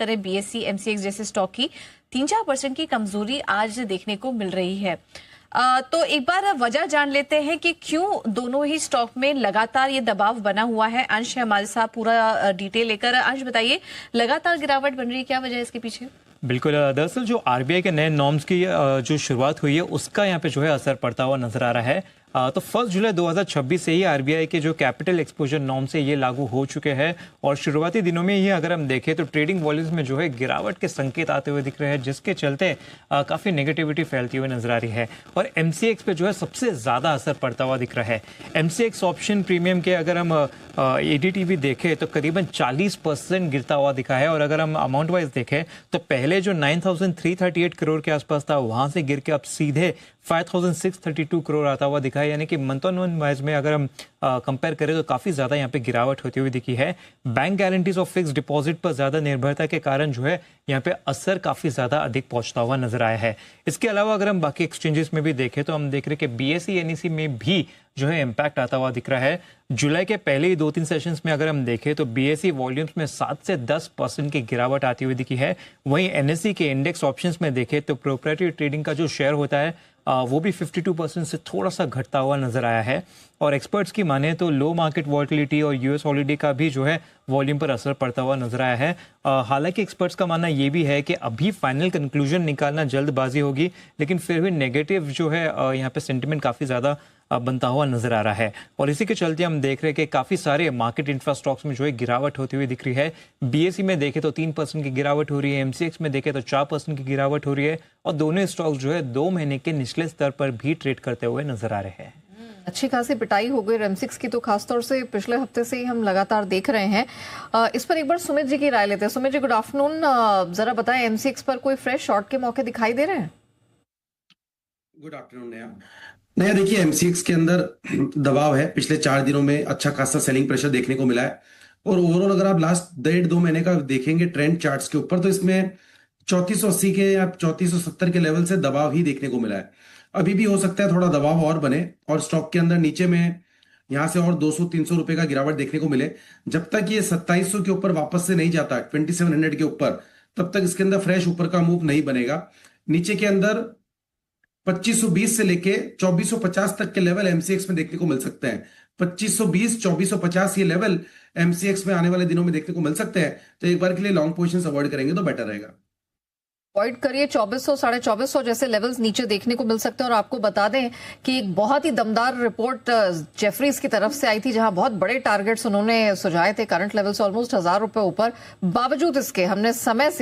करें BSE MCX जैसे stock की 3-4% की कमजोरी आज देखने को मिल रही है। तो एक बार वजह जान लेते हैं कि क्यों दोनों ही स्टॉक में लगातार ये दबाव बना हुआ है। अंश है हमारे साथ पूरा डिटेल लेकर। अंश बताइए, लगातार गिरावट बन रही है, क्या वजह है इसके पीछे? बिल्कुल, दरअसल जो आरबीआई के नए नॉर्म्स की जो शुरुआत हुई है उसका यहाँ पे जो है असर पड़ता हुआ नजर आ रहा है। तो 1 जुलाई 2026 से ही आरबीआई के जो कैपिटल एक्सपोजर नॉर्म से ये लागू हो चुके हैं और शुरुआती दिनों में ही अगर हम देखें तो ट्रेडिंग वॉल्यूम्स में जो है गिरावट के संकेत आते हुए दिख रहे हैं, जिसके चलते काफ़ी नेगेटिविटी फैलती हुई नजर आ रही है और एमसीएक्स पे जो है सबसे ज़्यादा असर पड़ता हुआ दिख रहा है। एमसीएक्स ऑप्शन प्रीमियम के अगर हम एडीटी भी देखें तो करीबन 40% गिरता हुआ दिखा है और अगर हम अमाउंट वाइज देखें तो पहले जो 9,338 करोड़ के आसपास था वहां से गिर के अब सीधे 5,632 करोड़ आता हुआ दिखा है, यानी कि मंथ ऑन मंथ वाइज में अगर हम कंपेयर करें तो काफी ज्यादा यहाँ पे गिरावट होती हुई दिखी है। बैंक गारंटीज और फिक्स डिपॉजिट पर ज्यादा निर्भरता के कारण जो है यहाँ पे असर काफी ज्यादा अधिक पहुंचता हुआ नजर आया है। इसके अलावा अगर हम बाकी एक्सचेंजेस में भी देखें तो हम देख रहे हैं कि बीएसई एनईसी में भी जो है इम्पैक्ट आता हुआ दिख रहा है। जुलाई के पहले ही 2-3 सेशंस में अगर हम देखें तो बीएसई वॉल्यूम्स में 7 से 10% की गिरावट आती हुई दिखी है। वहीं एनएसई के इंडेक्स ऑप्शंस में देखें तो प्रोप्राइटरी ट्रेडिंग का जो शेयर होता है वो भी 52% से थोड़ा सा घटता हुआ नजर आया है। और एक्सपर्ट्स की माने तो लो मार्केट वॉलेटिलिटी और यूएस हॉलिडे का भी जो है वॉल्यूम पर असर पड़ता हुआ नजर आया है। हालांकि एक्सपर्ट्स का मानना ये भी है कि अभी फाइनल कंक्लूजन निकालना जल्दबाजी होगी, लेकिन फिर भी नेगेटिव जो है यहाँ पे सेंटिमेंट काफी ज्यादा बनता हुआ नजर आ रहा है और इसी के चलते हम देख रहे हैं कि काफी सारे मार्केट इंफ्रा स्टॉक्स में जो है गिरावट होती हुई दिख रही है। बीएसई में देखें तो 3% की गिरावट हो रही है, एमसीएक्स में देखें तो 4% की गिरावट हो रही है और दोनों स्टॉक्स जो है 2 महीने के निचले स्तर पर भी ट्रेड करते हुए नजर आ रहे हैं। अच्छी खासी पिटाई हो गई रेमसिक्स की तो खासतौर से पिछले हफ्ते से ही हम लगातार देख रहे हैं। इस पर एक बार सुमित जी की राय लेते हैं। Sumit ji, good afternoon. जरा बताएं, एमसीएक्स पर कोई फ्रेश शॉर्ट के मौके दिखाई दे रहे हैं? गुड आफ्टरनून नया देखिए, एमसीएक्स के अंदर दबाव है। पिछले 4 दिनों में अच्छा खासा सेलिंग प्रेशर देखने को मिला है और ओवरऑल अगर आप लास्ट 1.5-2 महीने का देखेंगे ट्रेंड चार्ट्स के ऊपर तो इसमें 3480 के या 3470 के लेवल से दबाव ही देखने को मिला है। अभी भी हो सकता है थोड़ा दबाव और बने और स्टॉक के अंदर नीचे में यहां से और 200-300 रुपए का गिरावट देखने को मिले। जब तक ये 2700 के ऊपर वापस से नहीं जाता 2700 के ऊपर, तब तक इसके अंदर फ्रेश ऊपर का मूव नहीं बनेगा। नीचे के अंदर 2520 से लेके 2450 तक के लेवल एमसीएक्स में देखने को मिल सकते हैं। 2520 2450 ये लेवल एमसीएक्स में आने वाले दिनों में देखने को मिल सकते हैं, तो एक बार के लिए लॉन्ग पोजीशंस अवॉइड करेंगे तो बेटर रहेगा। अवॉइड करिए। 2400 2450 जैसे लेवल्स नीचे देखने को मिल सकते हैं। और आपको बता दें कि एक बहुत ही दमदार रिपोर्ट जेफरीज की तरफ से आई थी, जहां बहुत बड़े टारगेट्स उन्होंने सुझाए थे। करंट लेवल से ऑलमोस्ट 1000 रुपए ऊपर। बावजूद इसके हमने समय से